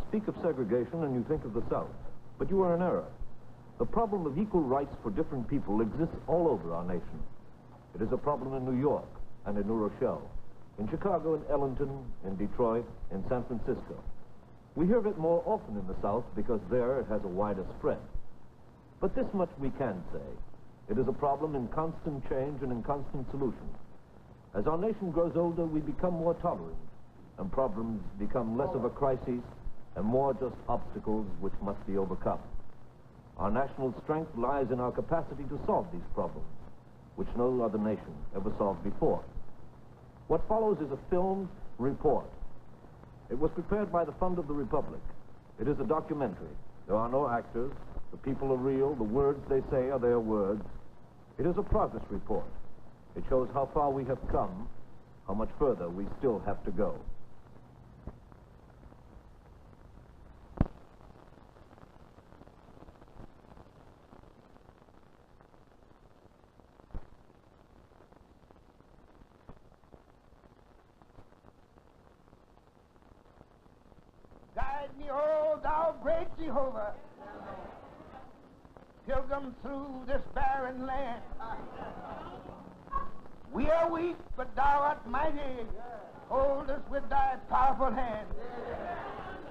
speak of segregation and you think of the South, but you are in error. The problem of equal rights for different people exists all over our nation. It is a problem in New York and in New Rochelle, in Chicago, in Ellington, in Detroit, in San Francisco. We hear of it more often in the South because there it has a wider spread. But this much we can say. It is a problem in constant change and in constant solution. As our nation grows older, we become more tolerant, and problems become less of a crisis and more just obstacles which must be overcome. Our national strength lies in our capacity to solve these problems, which no other nation ever solved before. What follows is a filmed report. It was prepared by the Fund of the Republic. It is a documentary. There are no actors. The people are real. The words they say are their words. It is a progress report. It shows how far we have come, how much further we still have to go. Guide me, O thou great Jehovah, pilgrim through this barren land. We are weak, but thou art mighty. Hold us with thy powerful hand.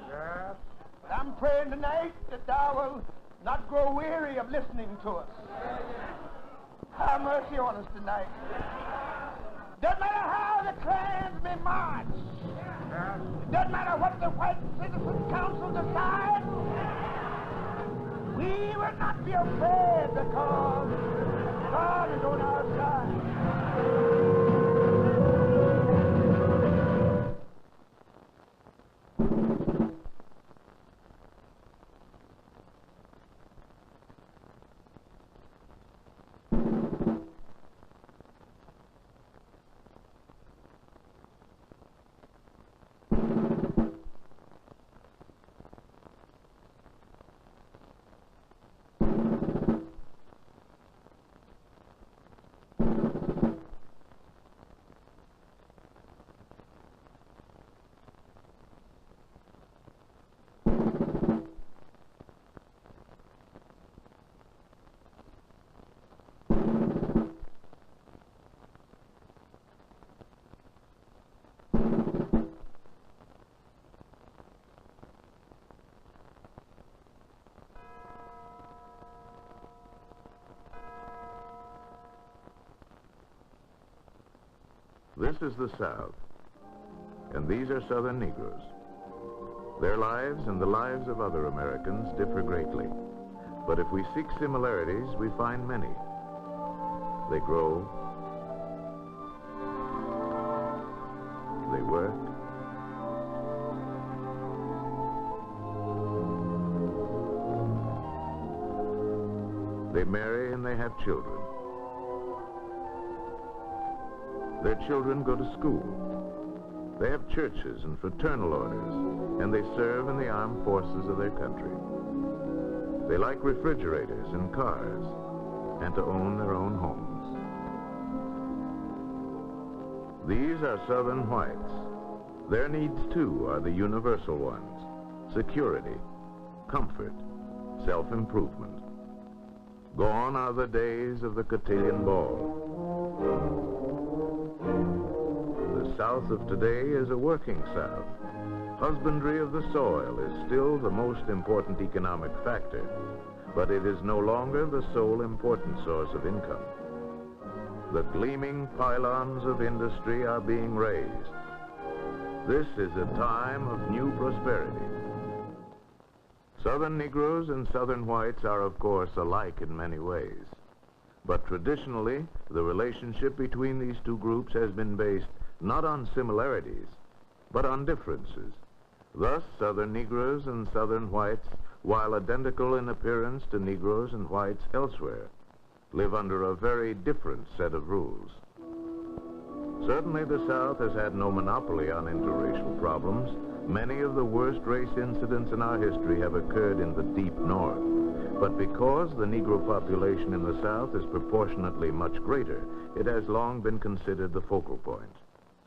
Yes. But I'm praying tonight that thou will not grow weary of listening to us. Have mercy on us tonight. Doesn't matter how the clans may march. It doesn't matter what the White Citizens Council decides. We will not be afraid because God is on our side. This is the South, and these are Southern Negroes. Their lives and the lives of other Americans differ greatly, but if we seek similarities, we find many. They grow, they work, they marry, and they have children. Their children go to school. They have churches and fraternal orders, and they serve in the armed forces of their country. They like refrigerators and cars, and to own their own homes. These are Southern whites. Their needs, too, are the universal ones: security, comfort, self-improvement. Gone are the days of the cotillion ball. The South of today is a working South. Husbandry of the soil is still the most important economic factor, but it is no longer the sole important source of income. The gleaming pylons of industry are being raised. This is a time of new prosperity. Southern Negroes and Southern whites are, of course, alike in many ways. But traditionally, the relationship between these two groups has been based not on similarities, but on differences. Thus, Southern Negroes and Southern whites, while identical in appearance to Negroes and whites elsewhere, live under a very different set of rules. Certainly, the South has had no monopoly on interracial problems. Many of the worst race incidents in our history have occurred in the deep North. But because the Negro population in the South is proportionately much greater, it has long been considered the focal point.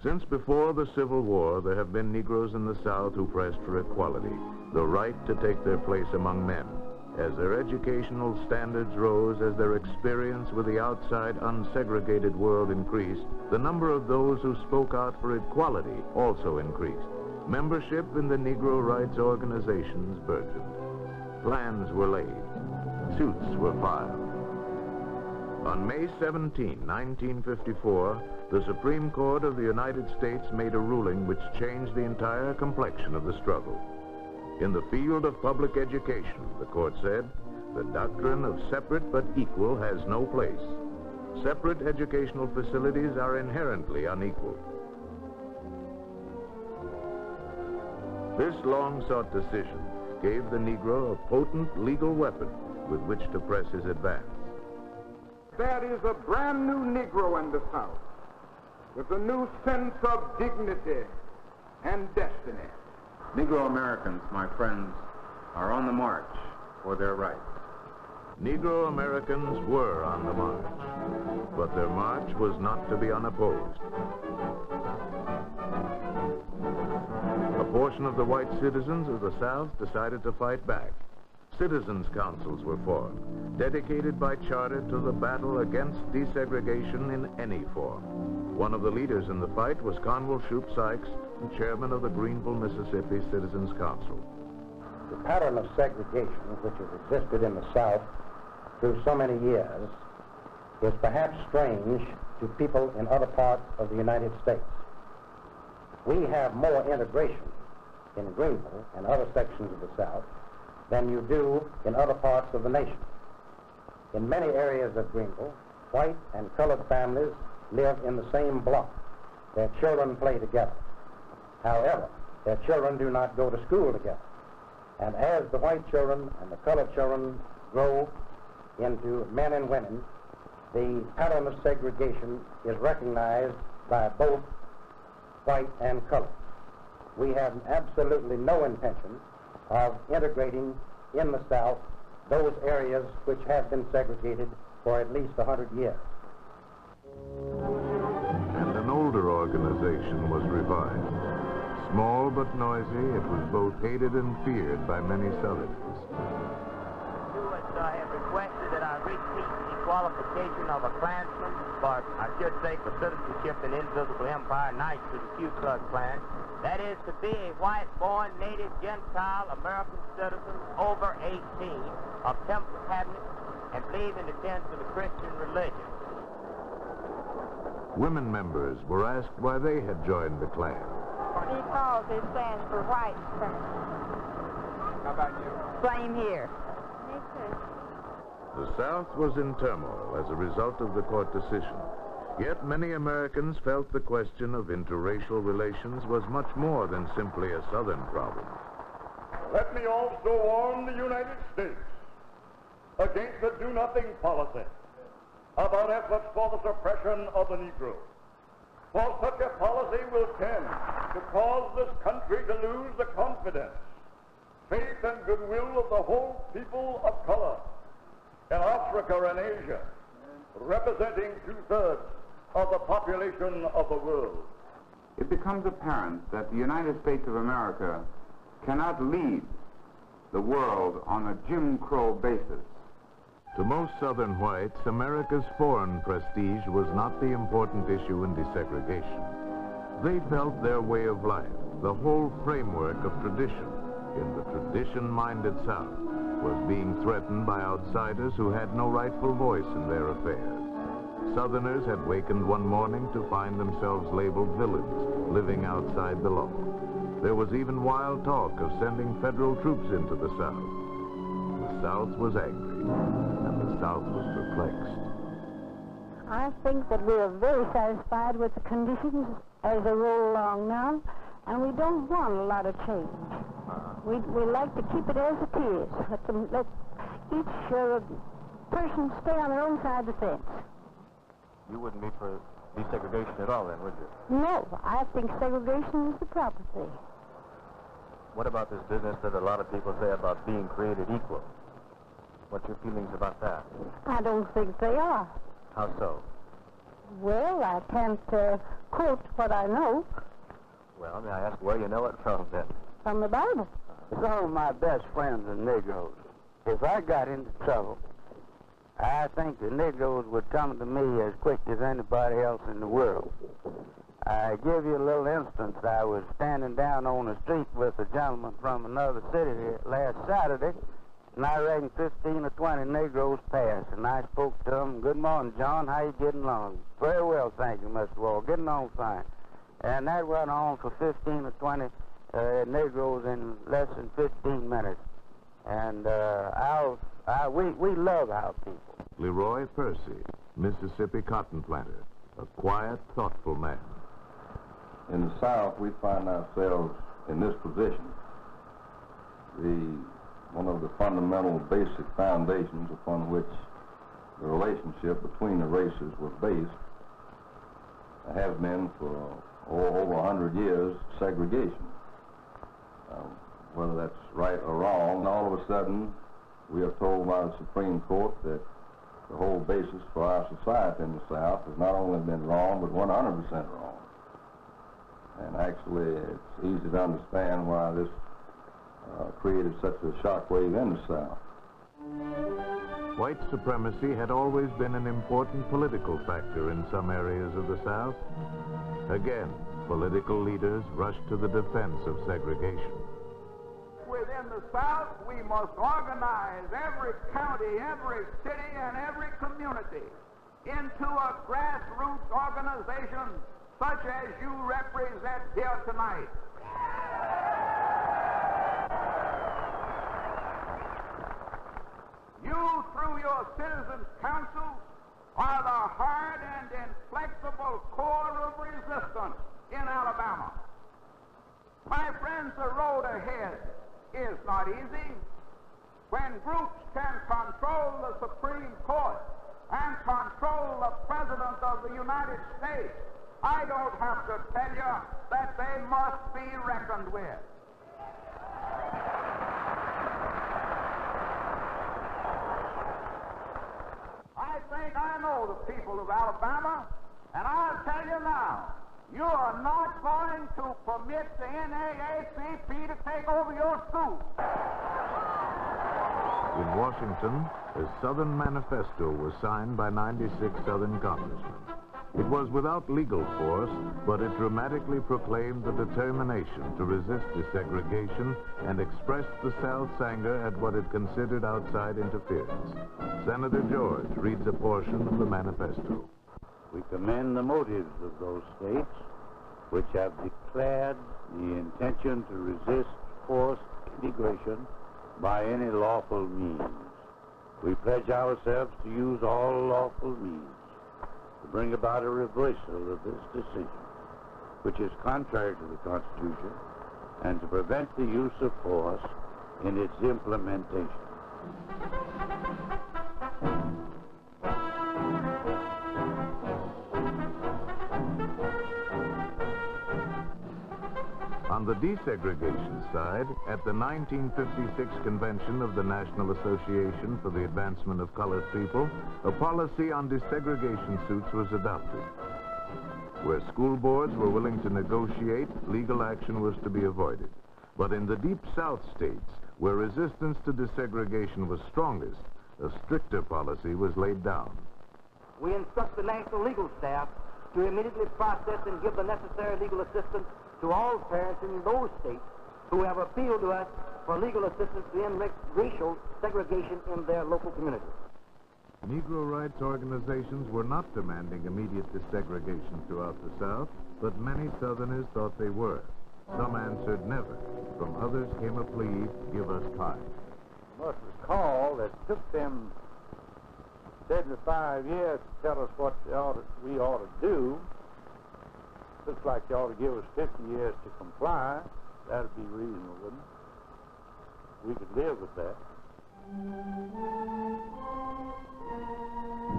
Since before the Civil War, there have been Negroes in the South who pressed for equality, the right to take their place among men. As their educational standards rose, as their experience with the outside, unsegregated world increased, the number of those who spoke out for equality also increased. Membership in the Negro rights organizations burgeoned. Plans were laid. Suits were filed. On May 17, 1954, the Supreme Court of the United States made a ruling which changed the entire complexion of the struggle. In the field of public education, the court said, the doctrine of separate but equal has no place. Separate educational facilities are inherently unequal. This long-sought decision gave the Negro a potent legal weapon with which to press his advance. There is a brand new Negro in the South with a new sense of dignity and destiny. Negro Americans, my friends, are on the march for their rights. Negro Americans were on the march, but their march was not to be unopposed. A portion of the white citizens of the South decided to fight back. Citizens' councils were formed, dedicated by charter to the battle against desegregation in any form. One of the leaders in the fight was Conwell Shoup Sykes, chairman of the Greenville, Mississippi Citizens' Council. The pattern of segregation which has existed in the South through so many years is perhaps strange to people in other parts of the United States. We have more integration in Greenville and other sections of the South than you do in other parts of the nation. In many areas of Greenville, white and colored families live in the same block. Their children play together. However, their children do not go to school together. And as the white children and the colored children grow into men and women, the pattern of segregation is recognized by both white and colored. We have absolutely no intention of integrating in the South those areas which have been segregated for at least 100 years. And an older organization was revived. Small but noisy, it was both hated and feared by many Southerners. I have requested that I repeat the qualification of a Klansman, but I should say for citizenship in Invisible Empire, knights to the Ku Klux Klan. That is to be a white-born, native, Gentile, American citizen over 18, of temple cabinet, and believe in the tenets of the Christian religion. Women members were asked why they had joined the Klan. Because it stands for white supremacy. How about you? Same here. Me too. The South was in turmoil as a result of the court decision. Yet many Americans felt the question of interracial relations was much more than simply a Southern problem. Let me also warn the United States against the do-nothing policy about efforts for the suppression of the Negro. For such a policy will tend to cause this country to lose the confidence, faith, and goodwill of the whole people of color in Africa and Asia, representing 2/3 of the population of the world. It becomes apparent that the United States of America cannot lead the world on a Jim Crow basis. To most Southern whites, America's foreign prestige was not the important issue in desegregation. They felt their way of life, the whole framework of tradition, in the tradition-minded South, was being threatened by outsiders who had no rightful voice in their affairs. Southerners had wakened one morning to find themselves labeled villains, living outside the law. There was even wild talk of sending federal troops into the South. The South was angry, and the South was perplexed. I think that we are very satisfied with the conditions as they roll along now, and we don't want a lot of change. We like to keep it as it is. Let each person stay on their own side of the fence. You wouldn't be for desegregation at all then, would you? No, I think segregation is the proper thing. What about this business that a lot of people say about being created equal? What's your feelings about that? I don't think they are. How so? Well, I can't quote what I know Well, may I ask where you know it from, then? from the Bible. Some of my best friends are Negroes. If I got into trouble, I think the Negroes would come to me as quick as anybody else in the world. I give you a little instance. I was standing down on the street with a gentleman from another city here last Saturday, and I reckon 15 or 20 Negroes passed, and I spoke to them. Good morning, John. How you getting along? Very well, thank you, Mr. Wall. Getting on fine. And that went on for 15 or 20 Negroes in less than 15 minutes. And we love our people. Leroy Percy, Mississippi cotton planter, a quiet, thoughtful man. In the South, we find ourselves in this position. One of the fundamental basic foundations upon which the relationship between the races was based has been for over 100 years segregation. Whether that's right or wrong, all of a sudden we are told by the Supreme Court that the whole basis for our society in the South has not only been wrong, but 100% wrong. And actually, it's easy to understand why this created such a shockwave in the South. White supremacy had always been an important political factor in some areas of the South. Again, political leaders rushed to the defense of segregation. Within the South, we must organize every county, every city, and every community into a grassroots organization such as you represent here tonight. You, through your Citizens' Council, are the hard and inflexible core of resistance in Alabama. My friends, the road ahead is not easy. When groups can control the Supreme Court and control the President of the United States, I don't have to tell you that they must be reckoned with. I think I know the people of Alabama, and I'll tell you now, you are not going to permit the NAACP to take over your school. In Washington, a Southern Manifesto was signed by 96 Southern congressmen. It was without legal force, but it dramatically proclaimed the determination to resist desegregation and expressed the South's anger at what it considered outside interference. Senator George reads a portion of the manifesto. We commend the motives of those states which have declared the intention to resist forced integration by any lawful means. We pledge ourselves to use all lawful means to bring about a reversal of this decision, which is contrary to the Constitution, and to prevent the use of force in its implementation. On the desegregation side, at the 1956 convention of the National Association for the Advancement of Colored People, a policy on desegregation suits was adopted. Where school boards were willing to negotiate, legal action was to be avoided. But in the Deep South states, where resistance to desegregation was strongest, a stricter policy was laid down. We instruct the National Legal Staff to immediately process and give the necessary legal assistance to all parents in those states who have appealed to us for legal assistance to end racial segregation in their local communities. Negro rights organizations were not demanding immediate desegregation throughout the South, but many Southerners thought they were. Some answered never. From others came a plea, give us time. Must recall that it took them 75 years to tell us what we ought to do. Looks like you ought to give us 50 years to comply. That'd be reasonable, wouldn't it? We could live with that.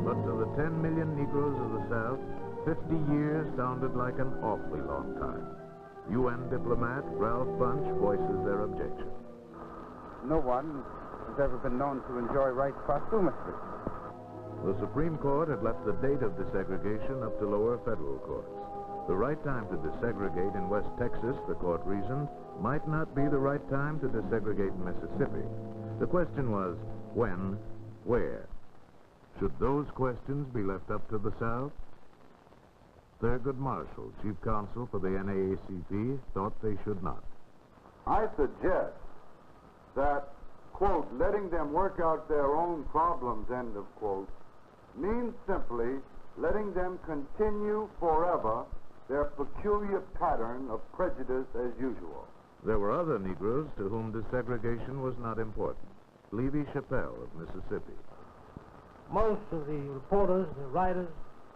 But to the 10 million Negroes of the South, 50 years sounded like an awfully long time. UN diplomat Ralph Bunch voices their objection. No one has ever been known to enjoy rights posthumously. The Supreme Court had left the date of desegregation up to lower federal courts. The right time to desegregate in West Texas, the court reasoned, might not be the right time to desegregate in Mississippi. The question was, when, where? Should those questions be left up to the South? Thurgood Marshall, chief counsel for the NAACP, thought they should not. I suggest that, quote, letting them work out their own problems, end of quote, means simply letting them continue forever their peculiar pattern of prejudice as usual. There were other Negroes to whom desegregation was not important. Levy Chappelle of Mississippi. Most of the reporters, the writers,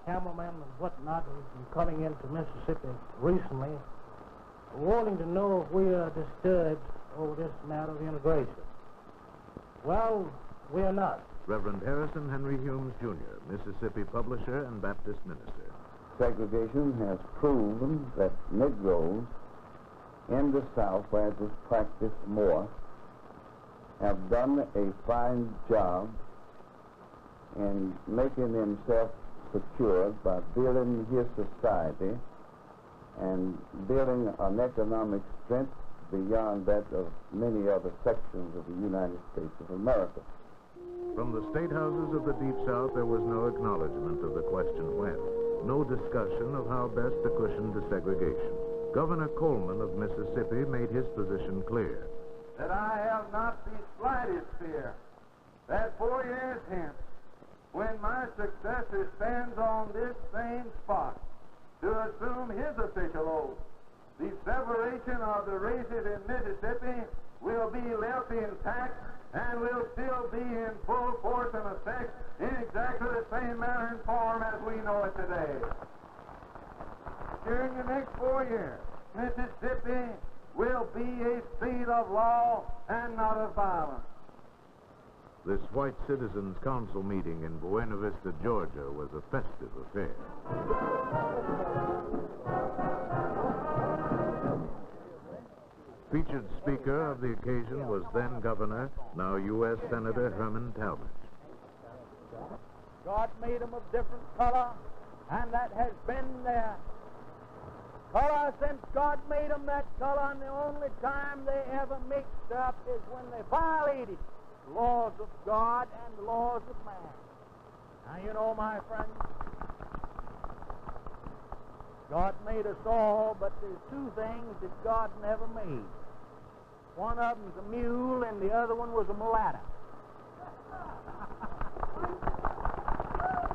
cameramen, and whatnot who've been coming into Mississippi recently are wanting to know if we are disturbed over this matter of integration. Well, we are not. Reverend Harrison Henry Humes, Jr., Mississippi publisher and Baptist minister. Segregation has proven that Negroes in the South, where it was practiced more, have done a fine job in making themselves secure by building his society and building an economic strength beyond that of many other sections of the United States of America. From the state houses of the Deep South, there was no acknowledgement of the question when, no discussion of how best to cushion desegregation. Governor Coleman of Mississippi made his position clear. That I have not the slightest fear that 4 years hence, when my successor stands on this same spot to assume his official oath, the separation of the races in Mississippi will be left intact and will still be in full force and effect in exactly the same manner and form as we know it today. During the next 4 years, Mississippi will be a state of law and not of violence. This White Citizens Council meeting in Buena Vista, Georgia, was a festive affair. Featured speaker of the occasion was then Governor, now U.S. Senator Herman Talmadge. God made them of different color, and that has been their color since God made them that color, and the only time they ever mixed up is when they violated the laws of God and the laws of man. Now, you know, my friends, God made us all, but there's two things that God never made. One of them's a mule, and the other one was a mulatto.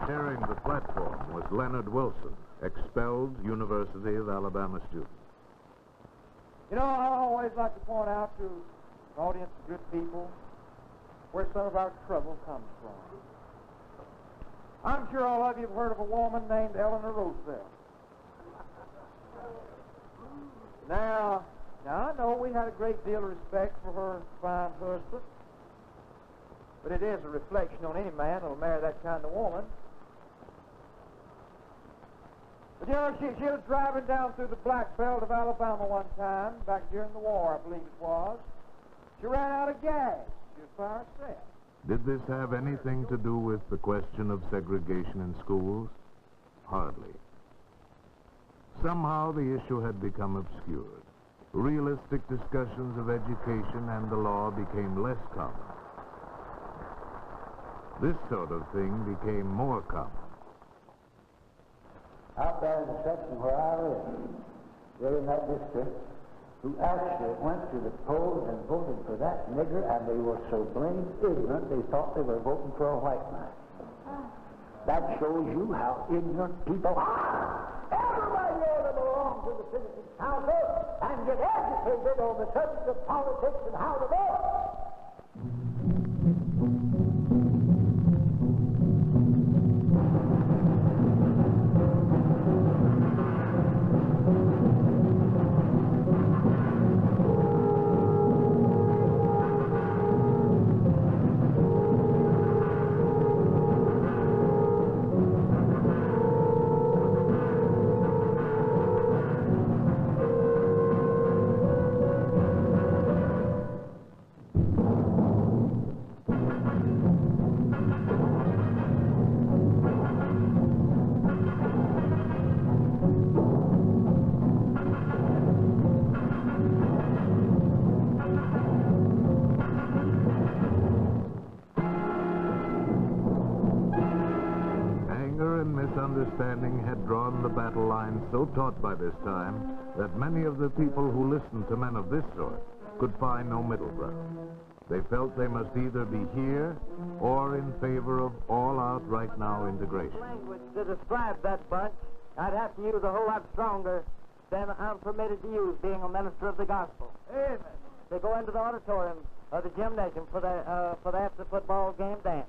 Sharing the platform was Leonard Wilson, expelled University of Alabama student. You know, I always like to point out to an audience of good people where some of our trouble comes from. I'm sure all of you have heard of a woman named Eleanor Roosevelt. Now, I know we had a great deal of respect for her fine husband, but it is a reflection on any man who'll marry that kind of woman. But you know, she was driving down through the Black Belt of Alabama one time, back during the war, I believe it was. She ran out of gas. She was by herself. Did this have anything to do with the question of segregation in schools? Hardly. Somehow the issue had become obscured. Realistic discussions of education and the law became less common. This sort of thing became more common. Out there in the section where I live, there in that district, who actually went to the polls and voted for that nigger, and they were so blamed ignorant they thought they were voting for a white man. That shows you how ignorant people are. Everybody ought to belong to the Citizens Council and get educated on the subject of politics and how to vote. understanding had drawn the battle lines so taut by this time that many of the people who listened to men of this sort could find no middle ground. They felt they must either be here or in favor of all-out right-now integration. Language to describe that bunch, I'd have to use a whole lot stronger than I'm permitted to use, being a minister of the gospel. Amen. They go into the auditorium or the gymnasium for the after football game dance.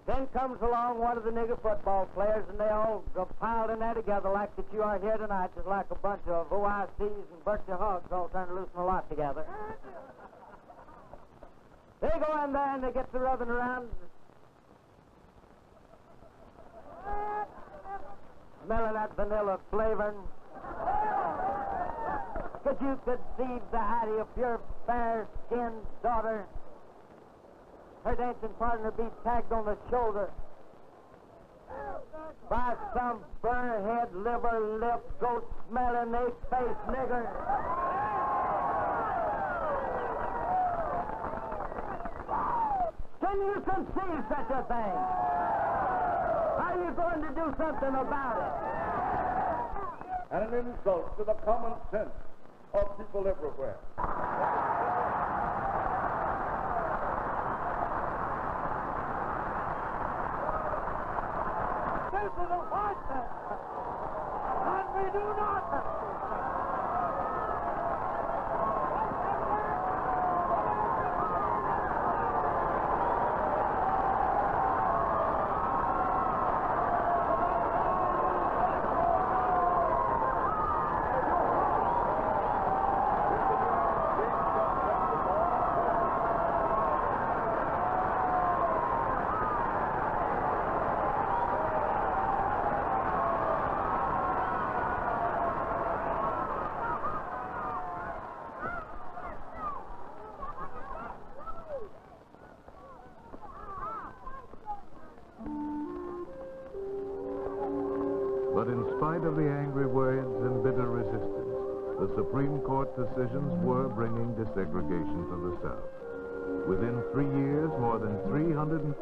Then comes along one of the nigger football players, and they all go piled in there together like that you are here tonight, just like a bunch of OICs and Berkshire hogs all trying to loosen a lot together. They go in there and they get to rubbing around, smelling that vanilla flavoring. Could you conceive the idea of your fair-skinned daughter, her dancing partner be tagged on the shoulder by some burr-head, liver-lip, goat-smelling, egg-faced nigger? Can you conceive such a thing? Are you going to do something about it? And an insult to the common sense of people everywhere. This is a white man, and we do not have to. But in spite of the angry words and bitter resistance, the Supreme Court decisions were bringing desegregation to the South. Within 3 years, more than 350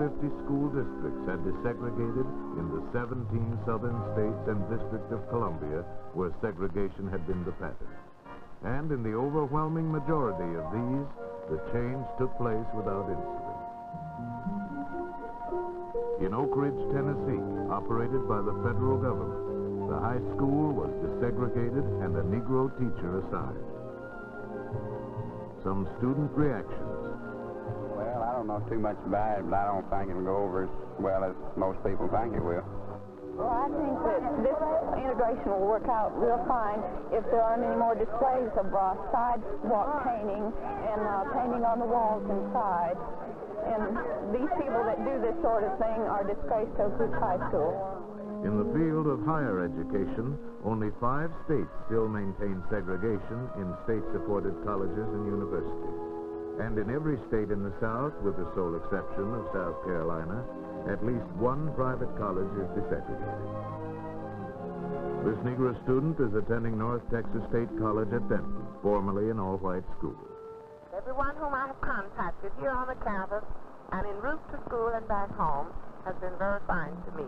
school districts had desegregated in the 17 southern states and District of Columbia where segregation had been the pattern. And in the overwhelming majority of these, the change took place without incident. In Oak Ridge, Tennessee, operated by the federal government, the high school was desegregated and a Negro teacher assigned. Some student reactions. Well, I don't know too much about it, but I don't think it'll go over as well as most people think it will. Well, I think that this integration will work out real fine if there aren't any more displays of sidewalk painting and painting on the walls inside. And these people that do this sort of thing are disgraced to Oak Ridge High School. In the field of higher education, only 5 states still maintain segregation in state-supported colleges and universities. And in every state in the South, with the sole exception of South Carolina, at least one private college is desegregated. This Negro student is attending North Texas State College at Denton, formerly an all-white school. Everyone whom I have contacted here on the campus and en route to school and back home has been very fine to me.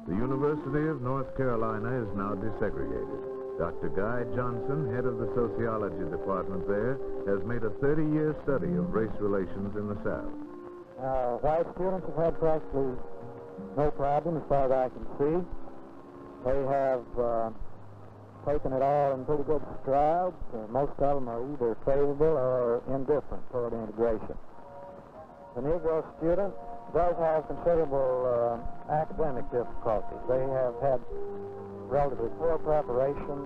The University of North Carolina is now desegregated. Dr. Guy Johnson, head of the sociology department there, has made a 30-year study of race relations in the South. White students have had practically no problem as far as I can see. They have taken it all in pretty good strides. Most of them are either favorable or indifferent toward integration. The Negro student does have considerable academic difficulties. They have had relatively poor preparation,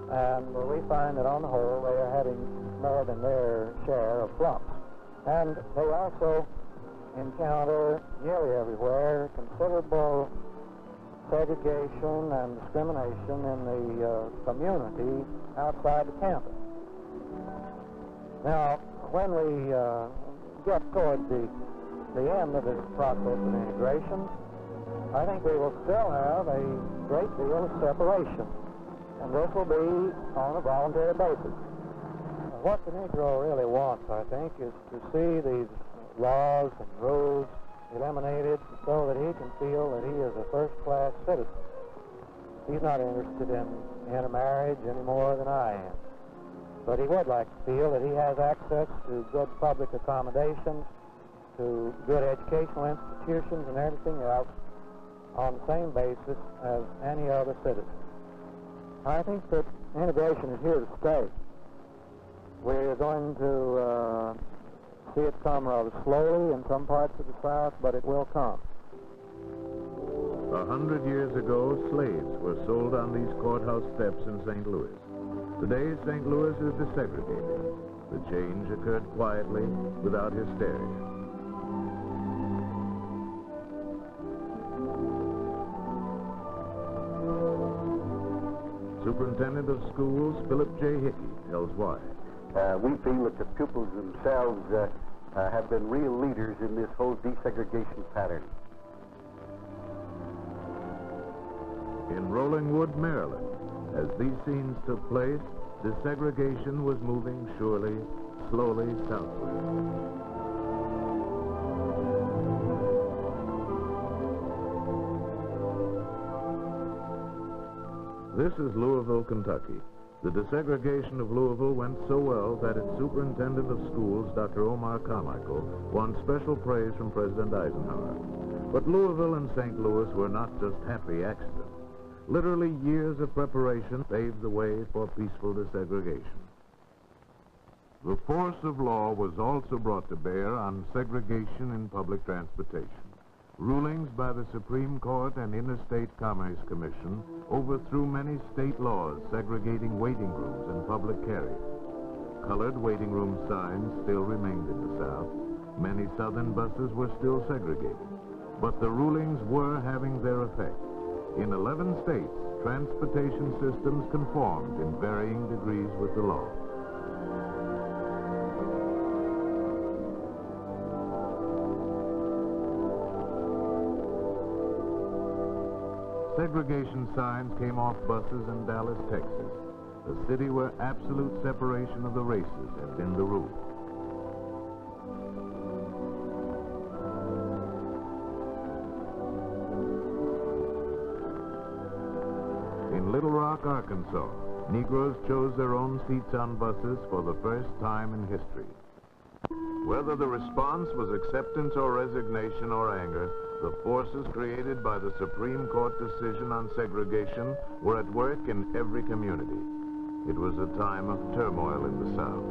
and we find that on the whole they are having more than their share of flumps. And they also encounter nearly everywhere considerable segregation and discrimination in the community outside the campus. Now, when we get toward the end of this process of integration, I think we will still have a great deal of separation, and this will be on a voluntary basis. What the Negro really wants, I think, is to see these laws and rules eliminated so that he can feel that he is a first-class citizen. He's not interested in intermarriage any more than I am. But he would like to feel that he has access to good public accommodations, to good educational institutions and everything else on the same basis as any other citizen. I think that integration is here to stay. We're going to see it come rather slowly in some parts of the South, but it will come. 100 years ago, slaves were sold on these courthouse steps in St. Louis. Today, St. Louis is desegregated. The change occurred quietly, without hysteria. Superintendent of Schools, Philip J. Hickey, tells why. We feel that the pupils themselves have been real leaders in this whole desegregation pattern. In Rollingwood, Maryland, as these scenes took place, desegregation was moving surely, slowly southward. This is Louisville, Kentucky. The desegregation of Louisville went so well that its superintendent of schools, Dr. Omar Carmichael, won special praise from President Eisenhower. But Louisville and St. Louis were not just happy accidents. Literally years of preparation paved the way for peaceful desegregation. The force of law was also brought to bear on segregation in public transportation. Rulings by the Supreme Court and Interstate Commerce Commission overthrew many state laws segregating waiting rooms and public carriers. Colored waiting room signs still remained in the South. Many Southern buses were still segregated. But the rulings were having their effect. In 11 states, transportation systems conformed in varying degrees with the law. Segregation signs came off buses in Dallas, Texas, a city where absolute separation of the races had been the rule. In Little Rock, Arkansas, Negroes chose their own seats on buses for the first time in history. Whether the response was acceptance or resignation or anger, the forces created by the Supreme Court decision on segregation were at work in every community. It was a time of turmoil in the South.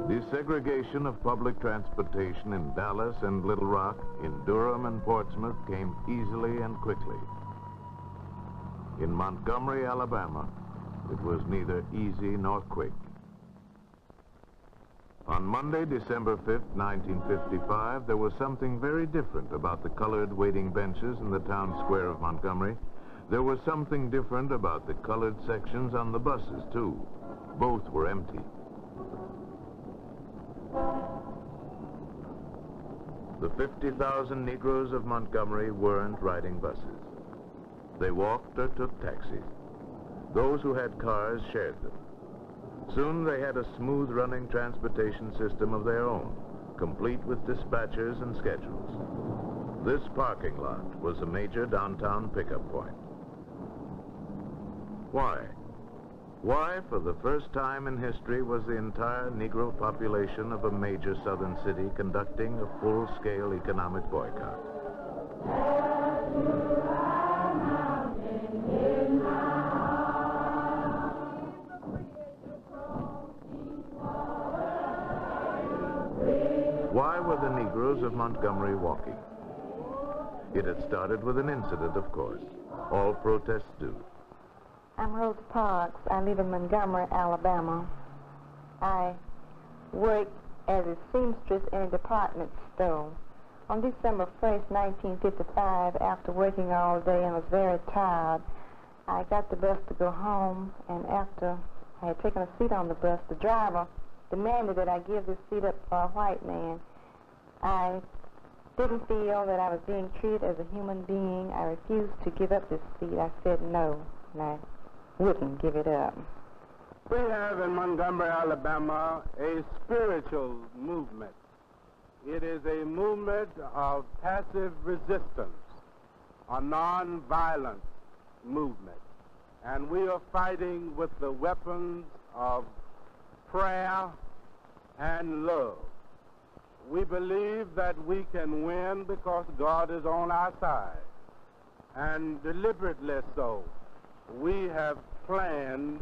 Desegregation of public transportation in Dallas and Little Rock, in Durham and Portsmouth came easily and quickly. In Montgomery, Alabama, it was neither easy nor quick. On Monday, December 5th, 1955, there was something very different about the colored waiting benches in the town square of Montgomery. There was something different about the colored sections on the buses, too. Both were empty. The 50,000 Negroes of Montgomery weren't riding buses. They walked or took taxis. Those who had cars shared them. Soon they had a smooth-running transportation system of their own, complete with dispatchers and schedules. This parking lot was a major downtown pickup point. Why? Why, for the first time in history, was the entire Negro population of a major southern city conducting a full-scale economic boycott? Why were the Negroes of Montgomery walking? It had started with an incident, of course. All protests do. I'm Rosa Parks. I live in Montgomery, Alabama. I work as a seamstress in a department store. On December 1st, 1955, after working all day and was very tired, I got the bus to go home, and after I had taken a seat on the bus, the driver demanded that I give this seat up for a white man. I didn't feel that I was being treated as a human being. I refused to give up this seat. I said no, and I wouldn't give it up. We have in Montgomery, Alabama, a spiritual movement. It is a movement of passive resistance, a nonviolent movement. And we are fighting with the weapons of prayer and love. We believe that we can win because God is on our side, and deliberately so. We have planned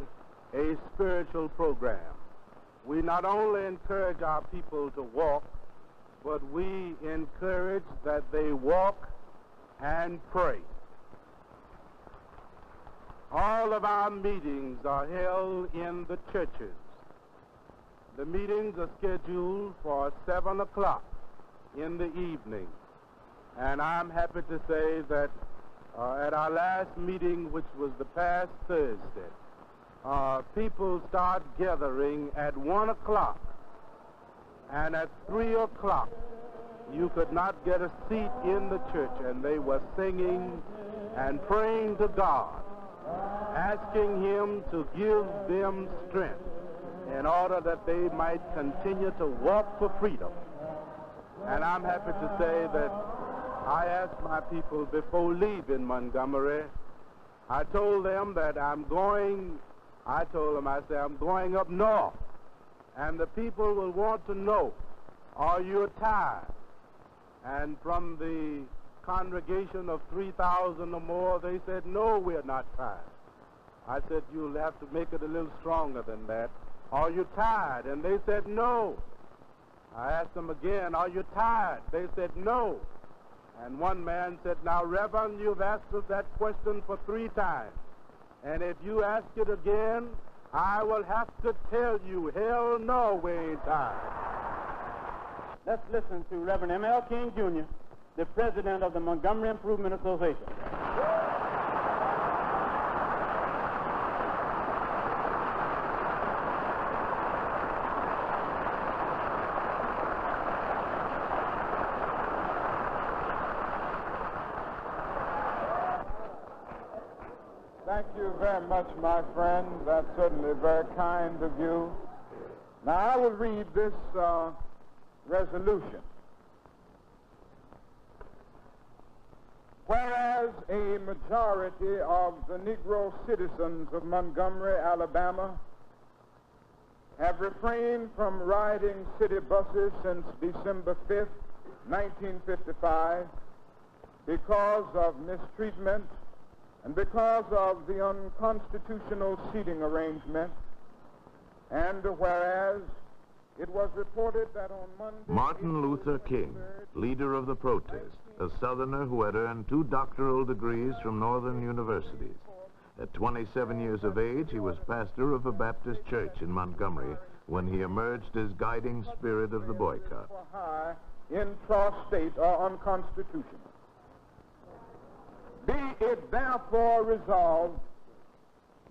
a spiritual program. We not only encourage our people to walk, but we encourage that they walk and pray. All of our meetings are held in the churches. The meetings are scheduled for 7 o'clock in the evening. And I'm happy to say that at our last meeting, which was the past Thursday, people start gathering at 1 o'clock. And at 3 o'clock, you could not get a seat in the church, and they were singing and praying to God, asking Him to give them strength in order that they might continue to walk for freedom. And I'm happy to say that I asked my people before leaving Montgomery, I told them that I'm going up north, and the people will want to know, are you tired? And from the congregation of 3,000 or more, they said, no, we're not tired. I said, you'll have to make it a little stronger than that. Are you tired? And they said, no. I asked them again, are you tired? They said, no. And one man said, now, Reverend, you've asked us that question for 3 times. And if you ask it again, I will have to tell you, hell no, we ain't tired. Let's listen to Reverend M.L. King, Jr., the president of the Montgomery Improvement Association. Thank you very much, my friend. That's certainly very kind of you. Now, I will read this resolution. Whereas a majority of the Negro citizens of Montgomery, Alabama, have refrained from riding city buses since December 5th, 1955, because of mistreatment and because of the unconstitutional seating arrangement, and whereas it was reported that on Monday... Martin Luther King, leader of the protest, a Southerner who had earned 2 doctoral degrees from Northern universities. At 27 years of age, he was pastor of a Baptist church in Montgomery when he emerged as guiding spirit of the boycott. Intrastate or unconstitutional. Be it therefore resolved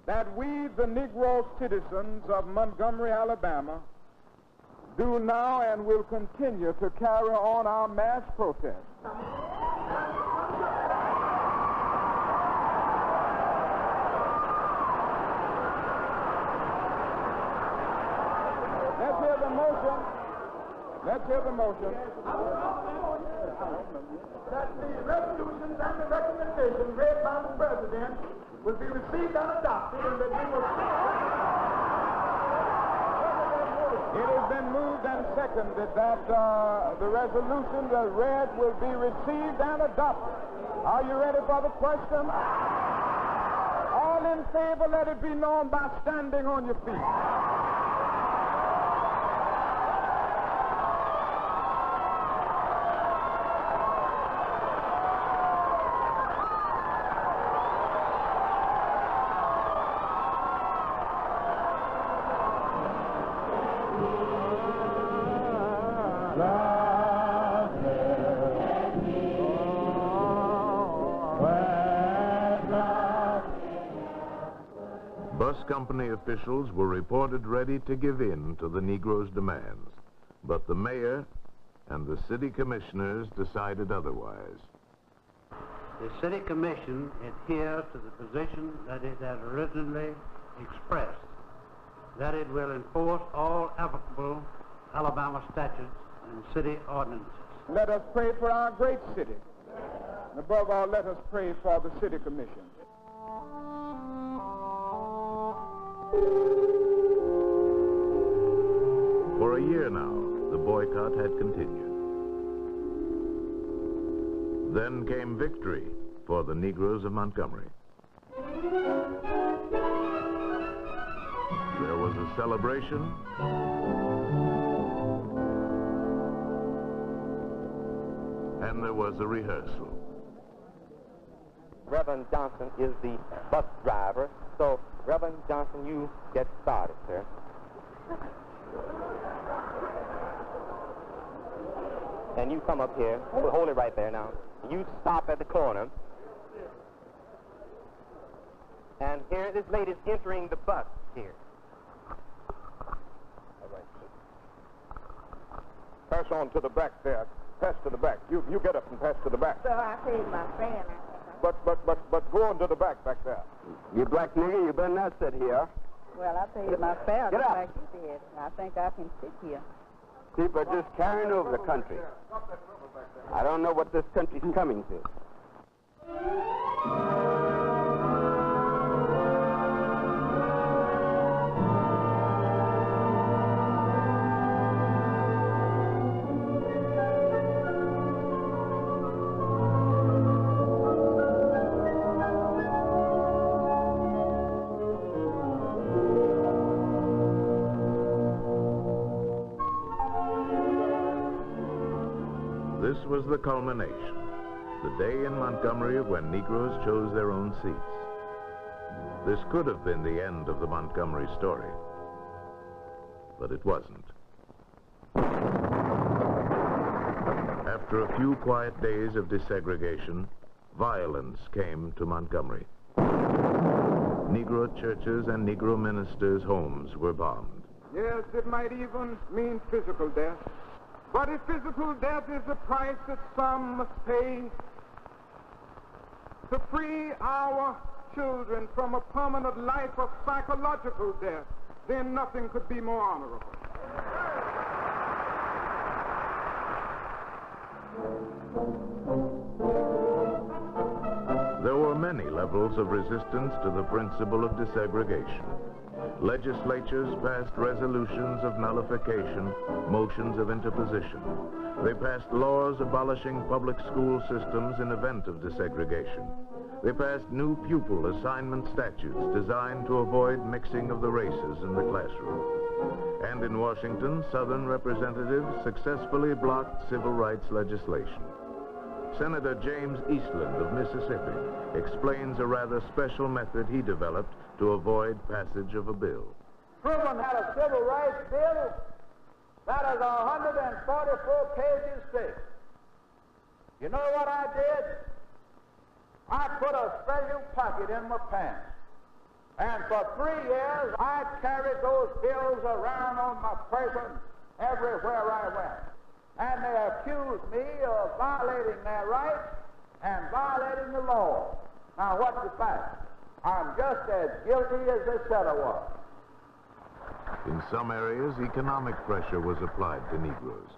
that we, the Negro citizens of Montgomery, Alabama, do now and will continue to carry on our mass protest. Let's hear the motion. Let's hear the motion. That the resolutions and the recommendations read by the President will be received and adopted, and that we will... It has been moved and seconded that the resolutions as read will be received and adopted. Are you ready for the question? All in favor, let it be known by standing on your feet. Bus company officials were reported ready to give in to the Negroes' demands, but the mayor and the city commissioners decided otherwise. The city commission adheres to the position that it had originally expressed. that it will enforce all applicable Alabama statutes and city ordinances. Let us pray for our great city. And above all, let us pray for the city commission. For a year now, the boycott had continued. Then came victory for the Negroes of Montgomery. There was a celebration, and there was a rehearsal. Reverend Johnson is the bus driver, so Reverend Johnson, you get started, sir. And you come up here, hold it right there now. You stop at the corner. And here, this lady's entering the bus here. All right. Pass on to the back there. Pass to the back. You get up and pass to the back. So I paid my fare. But go on to the back there. You black nigger, you better not sit here. Well, I paid my fare Get just up. like you did. I think I can sit here. People are just carrying over the country. I don't know what this country's coming to. This was the culmination, the day in Montgomery when Negroes chose their own seats. This could have been the end of the Montgomery story, but it wasn't. After a few quiet days of desegregation, violence came to Montgomery. Negro churches and Negro ministers' homes were bombed. Yes, it might even mean physical death. But if physical death is the price that some must pay to free our children from a permanent life of psychological death, then nothing could be more honorable. There were many levels of resistance to the principle of desegregation. Legislatures passed resolutions of nullification, motions of interposition. They passed laws abolishing public school systems in event of desegregation. They passed new pupil assignment statutes designed to avoid mixing of the races in the classroom. And in Washington, Southern representatives successfully blocked civil rights legislation. Senator James Eastland of Mississippi explains a rather special method he developed to avoid passage of a bill. Truman had a civil rights bill that is 144 pages thick. You know what I did? I put a special pocket in my pants. And for 3 years, I carried those bills around on my person everywhere I went. And they accused me of violating their rights and violating the law. Now, what's the fact? I'm just as guilty as they said I was. In some areas, economic pressure was applied to Negroes.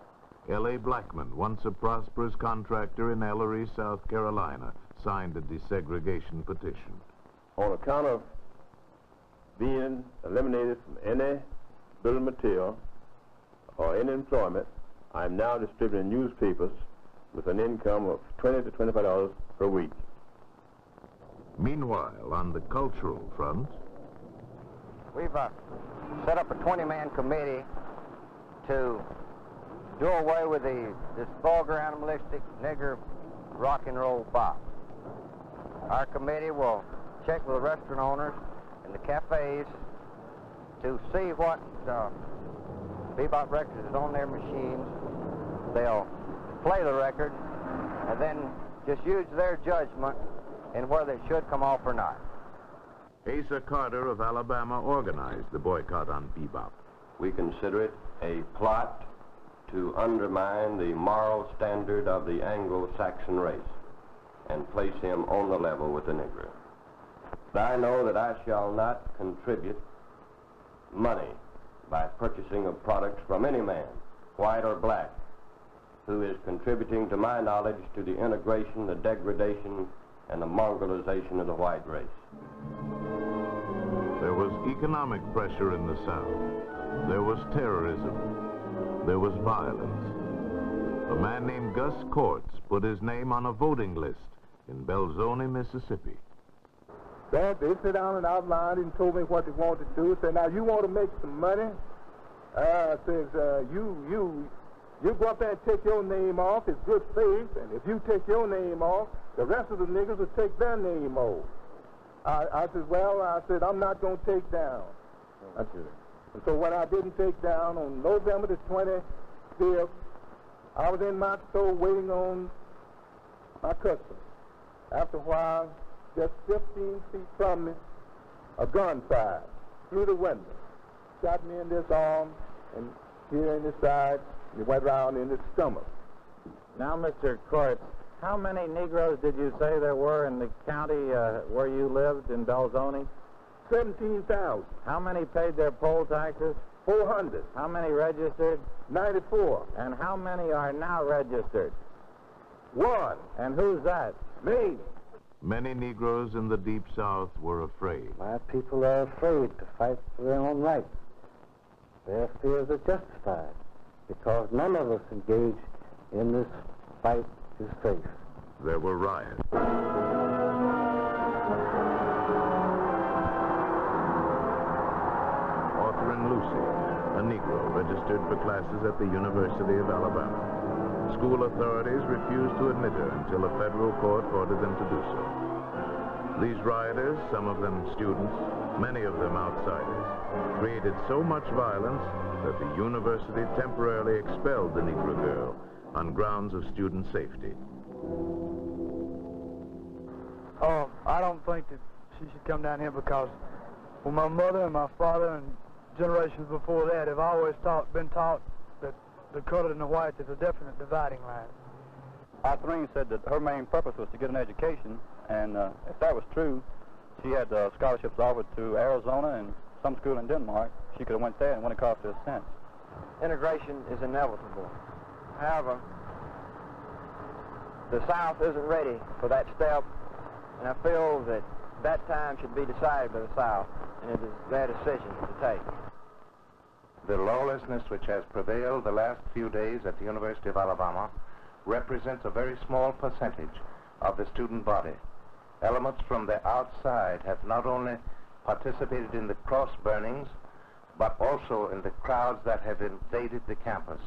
L.A. Blackman, once a prosperous contractor in Ellery, South Carolina, signed a desegregation petition. On account of being eliminated from any building material or any employment, I'm now distributing newspapers with an income of $20 to $25 per week. Meanwhile, on the cultural front, We've set up a 20-man committee to do away with this vulgar, animalistic, nigger rock and roll bop. Our committee will check with the restaurant owners and the cafes to see what bebop records is on their machines. They'll play the record and then just use their judgment in whether it should come off or not. Asa Carter of Alabama organized the boycott on bebop. We consider it a plot to undermine the moral standard of the Anglo-Saxon race and place him on the level with the Negro. I know that I shall not contribute money by purchasing of products from any man, white or black, who is contributing, to my knowledge, to the integration, the degradation, and the Mongolization of the white race. There was economic pressure in the South. There was terrorism. There was violence. A man named Gus Courts put his name on a voting list in Belzoni, Mississippi. They sit down and outlined and told me what they wanted to do. Said, now you want to make some money? Says, you go up there and take your name off. It's good faith. And if you take your name off, the rest of the niggas will take their name off. I said, I'm not going to take down. And so when I didn't take down, on November the 25th, I was in my store waiting on my customer. After a while, just 15 feet from me, a gun fired through the window. Shot me in this arm and here in the side, and it went around in the stomach. Now, Mr. Courts, how many Negroes did you say there were in the county where you lived in Belzoni? 17,000. How many paid their poll taxes? 400. How many registered? 94. And how many are now registered? 1. And who's that? Me. Many Negroes in the Deep South were afraid. My people are afraid to fight for their own rights. Their fears are justified because none of us engage in this fight is safe. There were riots. Arthur and Lucy, a Negro, registered for classes at the University of Alabama. School authorities refused to admit her until a federal court ordered them to do so. These rioters, some of them students, many of them outsiders, created so much violence that the university temporarily expelled the Negro girl on grounds of student safety. I don't think that she should come down here because, well, my mother and my father and generations before that have always been taught that the colored and the white is a definite dividing line. Arthurine said that her main purpose was to get an education, and if that was true, she had scholarships offered to Arizona and some school in Denmark. She could have went there and went across to a cent. Integration is inevitable. However, the South isn't ready for that step, and I feel that that time should be decided by the South, and it is their decision to take. The lawlessness which has prevailed the last few days at the University of Alabama represents a very small percentage of the student body. Elements from the outside have not only participated in the cross burnings, but also in the crowds that have invaded the campus.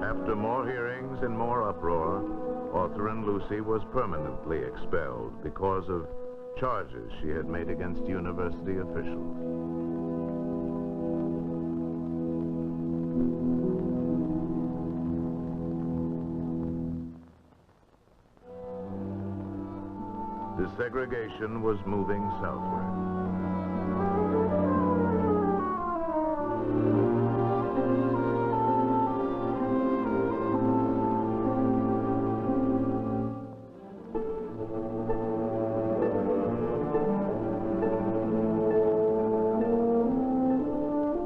After more hearings and more uproar, Arthur and Lucy was permanently expelled because of charges she had made against university officials. Desegregation was moving southward.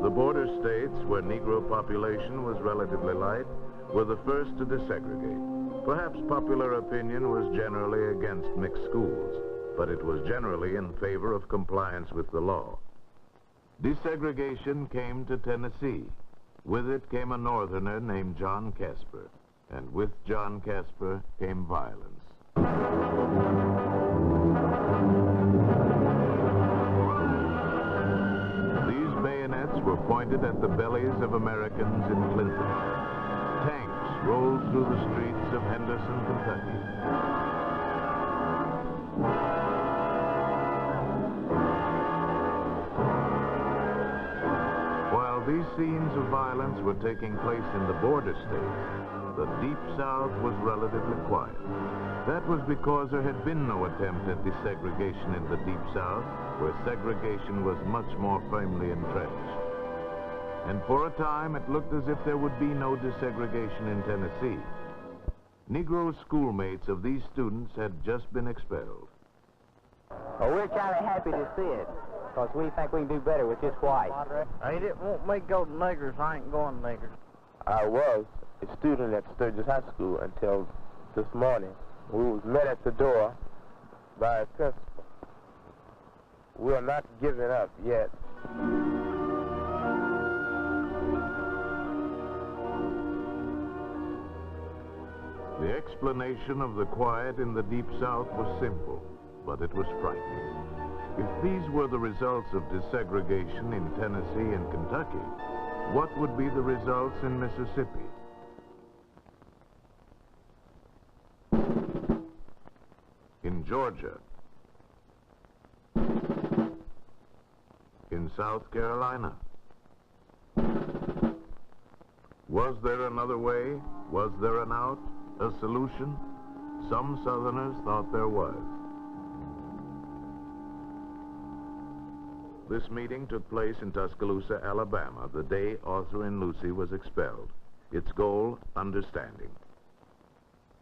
The border states, where Negro population was relatively light, were the first to desegregate. Perhaps popular opinion was generally against mixed schools, but it was generally in favor of compliance with the law. Desegregation came to Tennessee. With it came a northerner named John Casper, and with John Casper came violence. These bayonets were pointed at the bellies of Americans in Clinton. Tanks rolled through the streets of Henderson, Kentucky. While these scenes of violence were taking place in the border states, the Deep South was relatively quiet. That was because there had been no attempt at desegregation in the Deep South, where segregation was much more firmly entrenched. And for a time, it looked as if there would be no desegregation in Tennessee. Negro schoolmates of these students had just been expelled. Well, we're kind of happy to see it, because we think we can do better with just white. Hey, it won't make go to niggers. I ain't going to niggers. I was a student at Sturgis High School until this morning. We was met at the door by a principal. We are not giving up yet. The explanation of the quiet in the Deep South was simple, but it was frightening. If these were the results of desegregation in Tennessee and Kentucky, what would be the results in Mississippi? In Georgia? In South Carolina? Was there another way? Was there an out? A solution? Some Southerners thought there was. This meeting took place in Tuscaloosa, Alabama, the day Autherine Lucy was expelled. Its goal, understanding.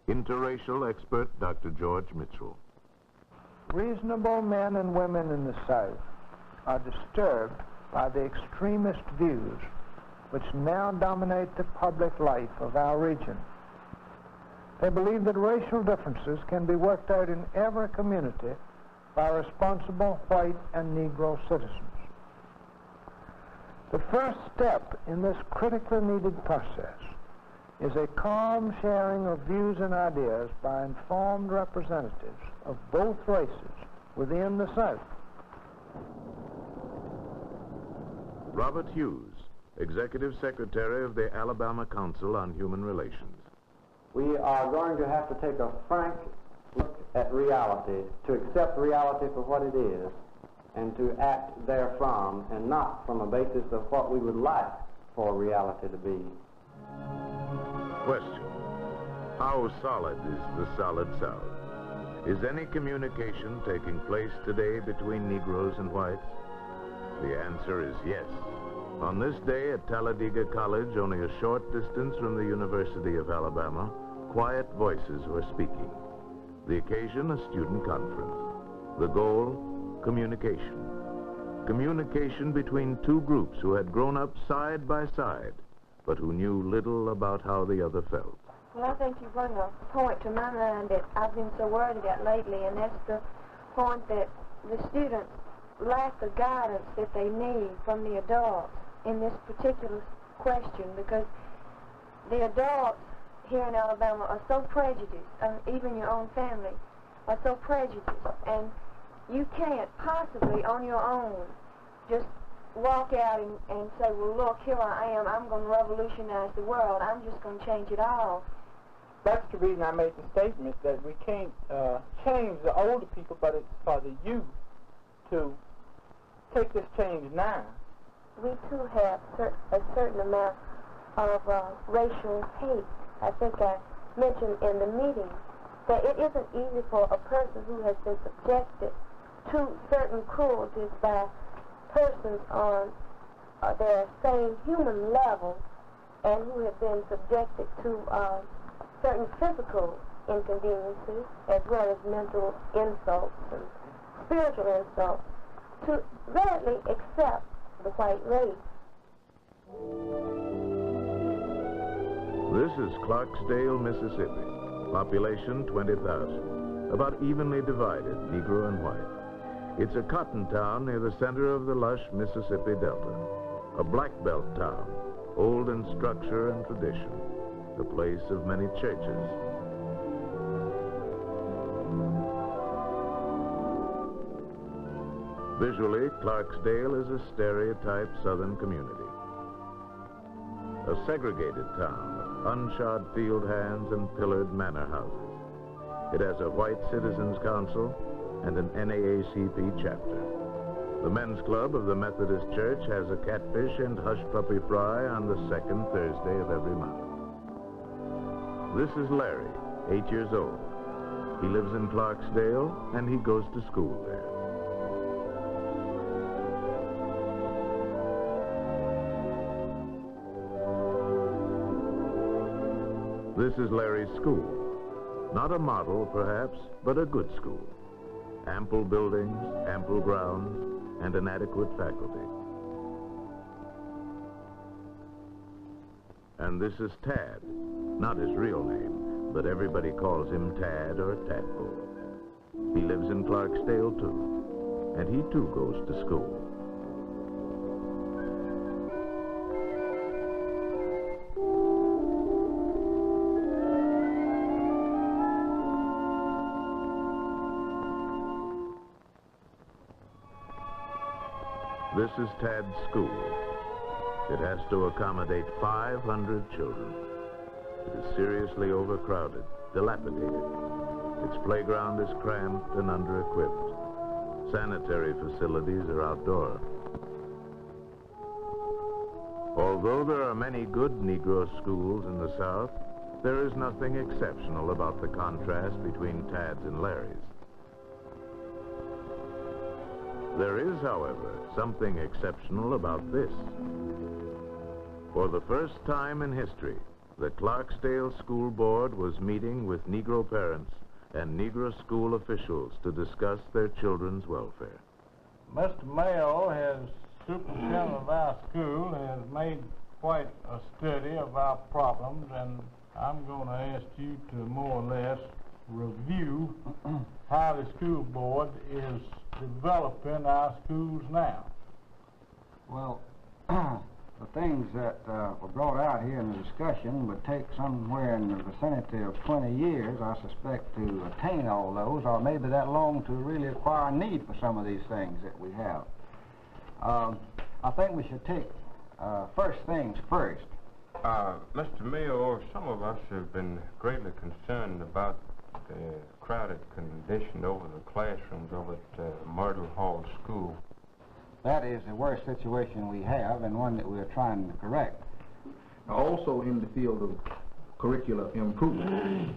Interracial expert Dr. George Mitchell. Reasonable men and women in the South are disturbed by the extremist views which now dominate the public life of our region. They believe that racial differences can be worked out in every community by responsible white and Negro citizens. The first step in this critically needed process is a calm sharing of views and ideas by informed representatives of both races within the South. Robert Hughes, Executive Secretary of the Alabama Council on Human Relations. We are going to have to take a frank look at reality, to accept reality for what it is, and to act therefrom, and not from a basis of what we would like for reality to be. Question: how solid is the solid South? Is any communication taking place today between Negroes and whites? The answer is yes. On this day at Talladega College, only a short distance from the University of Alabama, quiet voices were speaking. The occasion, a student conference. The goal, communication. Communication between two groups who had grown up side by side, but who knew little about how the other felt. Well, I think you bring a point to my mind that I've been so worried about lately, and that's the point that the students lack the guidance that they need from the adults in this particular question, because the adults here in Alabama are so prejudiced, and even your own family are so prejudiced, and you can't possibly on your own just walk out and say, well, look, here I am, I'm going to revolutionize the world, I'm just going to change it all. That's the reason I made the statement that we can't change the older people, but it's for the youth to take this change now. We too have a certain amount of racial hate. I think I mentioned in the meeting that it isn't easy for a person who has been subjected to certain cruelties by persons on their same human level and who have been subjected to certain physical inconveniences as well as mental insults and spiritual insults to readily accept the white race. This is Clarksdale, Mississippi. Population 20,000. About evenly divided, Negro and white. It's a cotton town near the center of the lush Mississippi Delta. A black belt town, old in structure and tradition. The place of many churches. Visually, Clarksdale is a stereotype Southern community. A segregated town of unshod field hands and pillared manor houses. It has a white citizens council and an NAACP chapter. The men's club of the Methodist Church has a catfish and hush puppy fry on the second Thursday of every month. This is Larry, 8 years old. He lives in Clarksdale and he goes to school there. This is Larry's school. Not a model, perhaps, but a good school. ample buildings, ample grounds, and an adequate faculty. And this is Tad, not his real name, but everybody calls him Tad or Tadpole. He lives in Clarksdale too, and he too goes to school. This is Tad's school. It has to accommodate 500 children. It is seriously overcrowded, dilapidated. Its playground is cramped and under-equipped. Sanitary facilities are outdoor. Although there are many good Negro schools in the South, there is nothing exceptional about the contrast between Tad's and Larry's. There is, however, something exceptional about this. For the first time in history, the Clarksdale School Board was meeting with Negro parents and Negro school officials to discuss their children's welfare. Mr. Mayo, as superintendent of our school, has made quite a study of our problems, and I'm going to ask you to more or less review how the school board is developing our schools now. Well, the things that were brought out here in the discussion would take somewhere in the vicinity of 20 years, I suspect, to attain all those, or maybe that long to really acquire a need for some of these things that we have. I think we should take first things first. Mr. Mayor, some of us have been greatly concerned about the crowded condition over the classrooms over at Myrtle Hall School. That is the worst situation we have, and one that we are trying to correct. Also in the field of curricular improvement,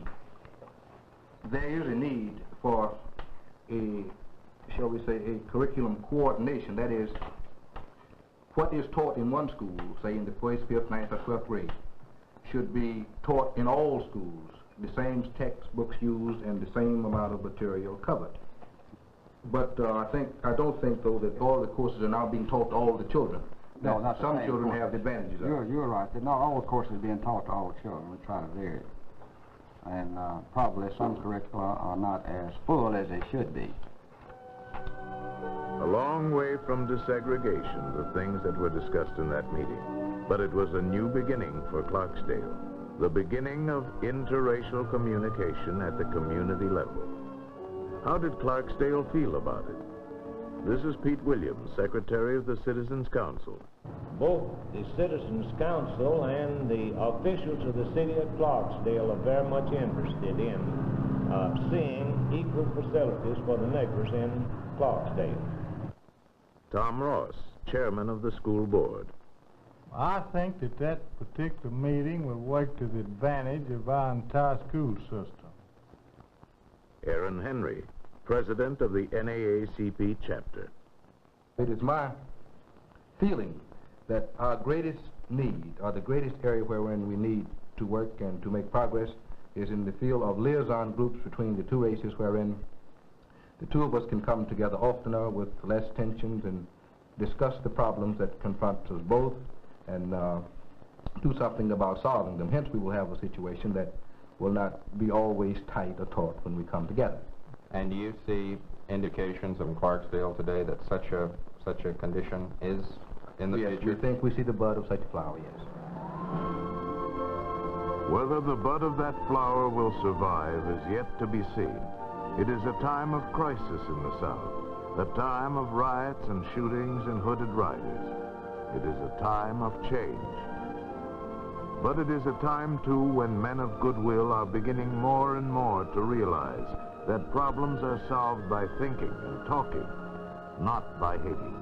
there is a need for a, shall we say, a curriculum coordination. That is, what is taught in one school, say in the 1st, 5th, 9th, or 12th grade, should be taught in all schools. The same textbooks used and the same amount of material covered. But I don't think, though, that all the courses are now being taught to all the children. No, not some children have the advantages of it. You're right. Not all the courses are being taught to all the children. We try to vary it. And probably some curricula are not as full as they should be. A long way from desegregation, the things that were discussed in that meeting. But it was a new beginning for Clarksdale. The beginning of interracial communication at the community level. How did Clarksdale feel about it? This is Pete Williams, Secretary of the Citizens Council. Both the Citizens Council and the officials of the city of Clarksdale are very much interested in seeing equal facilities for the niggers in Clarksdale. Tom Ross, Chairman of the School Board. I think that particular meeting will work to the advantage of our entire school system. Aaron Henry, President of the NAACP chapter. It is my feeling that our greatest need, or the greatest area wherein we need to work and to make progress, is in the field of liaison groups between the two races, wherein the two of us can come together oftener with less tensions and discuss the problems that confront us both and do something about solving them. Hence, we will have a situation that will not be always tight or taut when we come together. And do you see indications in Clarksdale today that such a condition is in the future? We think we see the bud of such a flower, yes. Whether the bud of that flower will survive is yet to be seen. It is a time of crisis in the South, a time of riots and shootings and hooded riders. It is a time of change. But it is a time, too, when men of goodwill are beginning more and more to realize that problems are solved by thinking and talking, not by hating.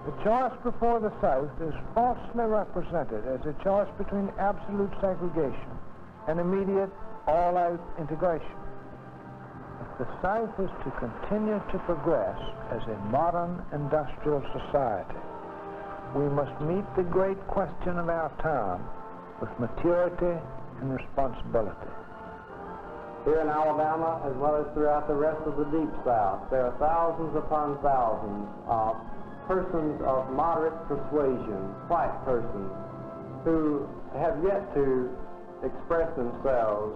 The choice before the South is falsely represented as a choice between absolute segregation and immediate all-out integration. If the South is to continue to progress as a modern industrial society, we must meet the great question of our time with maturity and responsibility. here in Alabama as well as throughout the rest of the Deep South. There are thousands upon thousands of persons of moderate persuasion, white persons, who have yet to express themselves.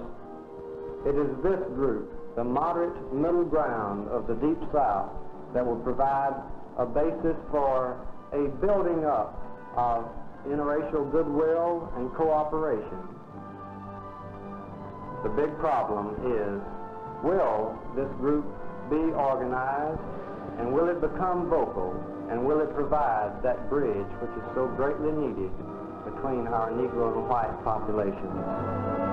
It is this group, the moderate middle ground of the Deep South, that will provide a basis for a building up of interracial goodwill and cooperation. The big problem is, will this group be organized, and will it become vocal, and will it provide that bridge which is so greatly needed between our Negro and white populations?